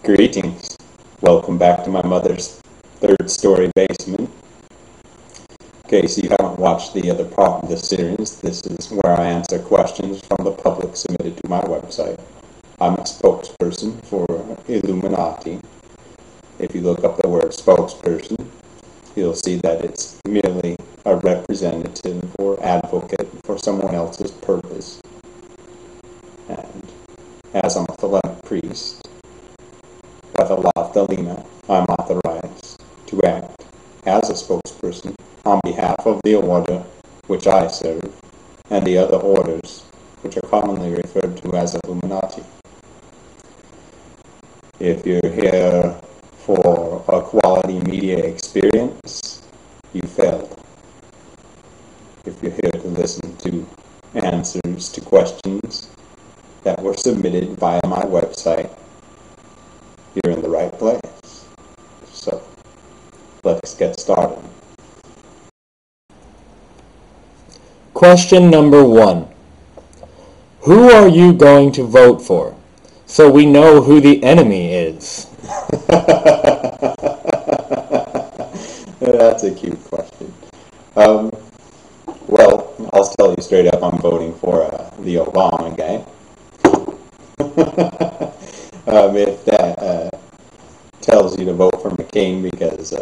Greetings. Welcome back to my mother's third-story basement. In case you haven't watched the other part of this series, this is where I answer questions from the public submitted to my website. I'm a spokesperson for Illuminati. If you look up the word spokesperson, you'll see that it's merely a representative or advocate for someone else's purpose. And as I'm a Thelemic priest, by the law of Thelema, I'm authorized to act as a spokesperson on behalf of the order which I serve and the other orders which are commonly referred to as Illuminati. If you're here for a quality media experience, you failed. If you're here to listen to answers to questions that were submitted via my website, you're in the right place. So, let's get started. Question number 1. Who are you going to vote for, so we know who the enemy is? That's a cute question. Well, I'll tell you straight up, I'm voting for the Obama guy. If that tells you to vote for McCain because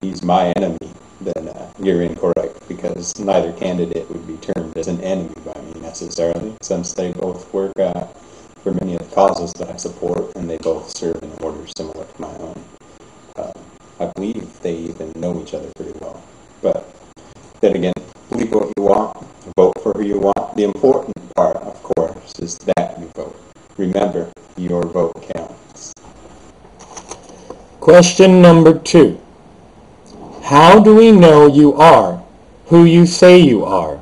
he's my enemy, then you're incorrect, because neither candidate would be termed as an enemy by me necessarily, since they both work for many of the causes that I support, and they both serve in orders similar to my own. I believe they even know each other pretty well. But then again, believe what you want, vote for who you want. The important part, of course, is that you vote. Remember, your vote counts. Question number 2. How do we know you are who you say you are?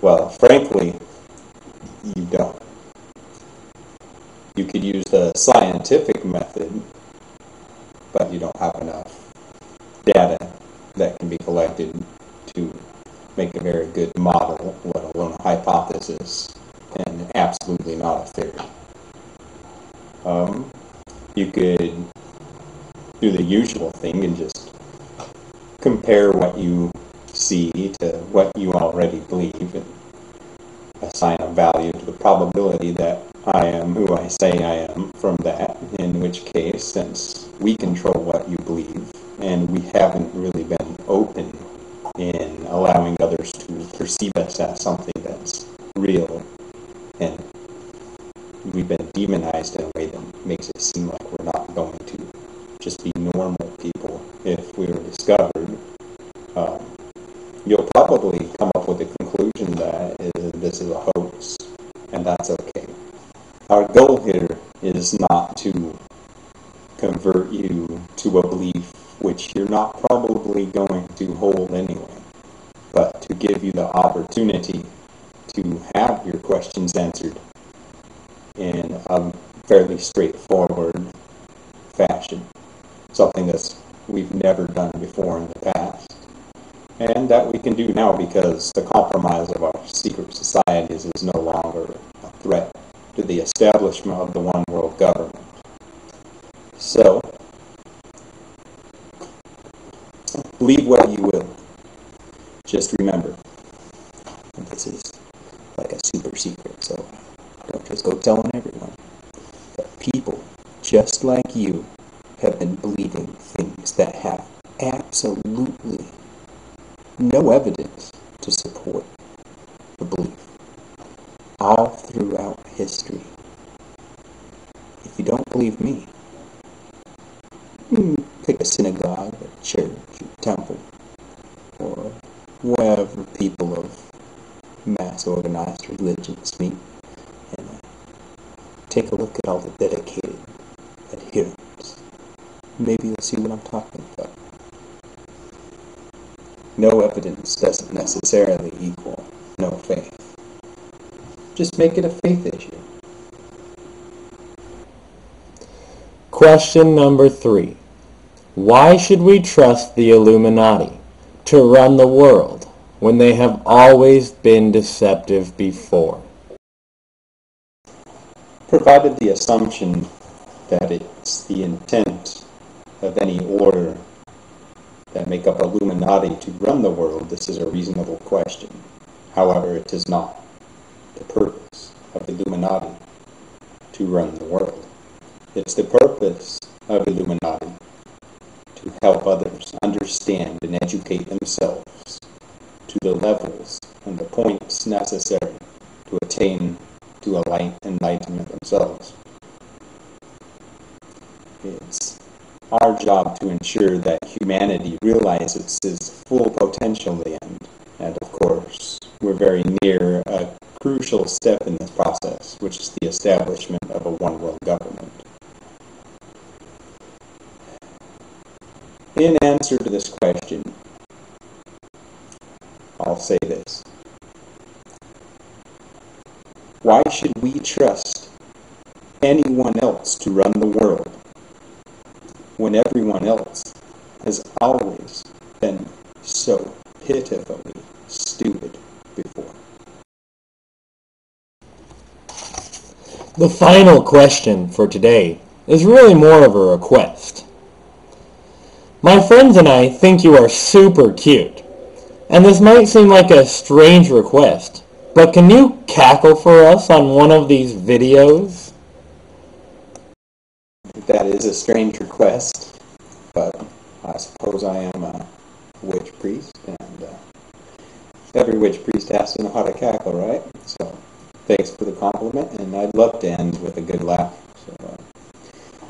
Well, frankly, you don't. You could use the scientific method, but you don't have enough data that can be collected to make a very good model, let alone a hypothesis, and absolutely not a theory. You could do the usual thing and just compare what you see to what you already believe and assign a value to the probability that I am who I say I am from that, in which case, since we control what you believe, and we haven't really been open in allowing others to perceive us as something that's real, and we've been demonized in a way that makes it seem like we're not going to just be normal people if we were discovered, you'll probably come up with the conclusion that this is a hoax, and that's okay. Our goal here is not to convert you to a belief which you're not probably going to hold anyway, but to give you the opportunity to have your questions answered in a fairly straightforward fashion, something that we've never done before in the past, and that we can do now because the compromise of our secret societies is no longer a threat to the establishment of the one world government. So, believe what you will. Just remember, this is like a super secret, so don't just go telling everyone. But people just like you have been believing things that have absolutely no evidence to support the belief all throughout history. If you don't believe me, pick a synagogue, a church, a temple, or wherever people of mass organized religions meet, and take a look at all the dedicated adherents. Maybe you'll see what I'm talking about. No evidence doesn't necessarily equal no faith. Just make it a faith issue. Question number 3. Why should we trust the Illuminati to run the world when they have always been deceptive before? provided the assumption that it's the intent of any order that make up Illuminati to run the world, this is a reasonable question. However, it is not the purpose of the Illuminati to run the world. It's the purpose of Illuminati to help others understand and educate themselves to the levels and the points necessary to attain to enlightenment themselves. It's our job to ensure that humanity realizes its full potential in the end. And of course, we're very near a crucial step in this process, which is the establishment of a one-world government. In answer to this question, I'll say this. Why should we trust anyone else to run the world when everyone else has always been so pitifully stupid before? The final question for today is really more of a request. My friends and I think you are super cute, and this might seem like a strange request, but can you cackle for us on one of these videos? That is a strange request, but I suppose I am a witch priest, and every witch priest has to know how to cackle, right? So, thanks for the compliment, and I'd love to end with a good laugh, so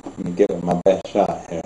I'm going to give it my best shot here.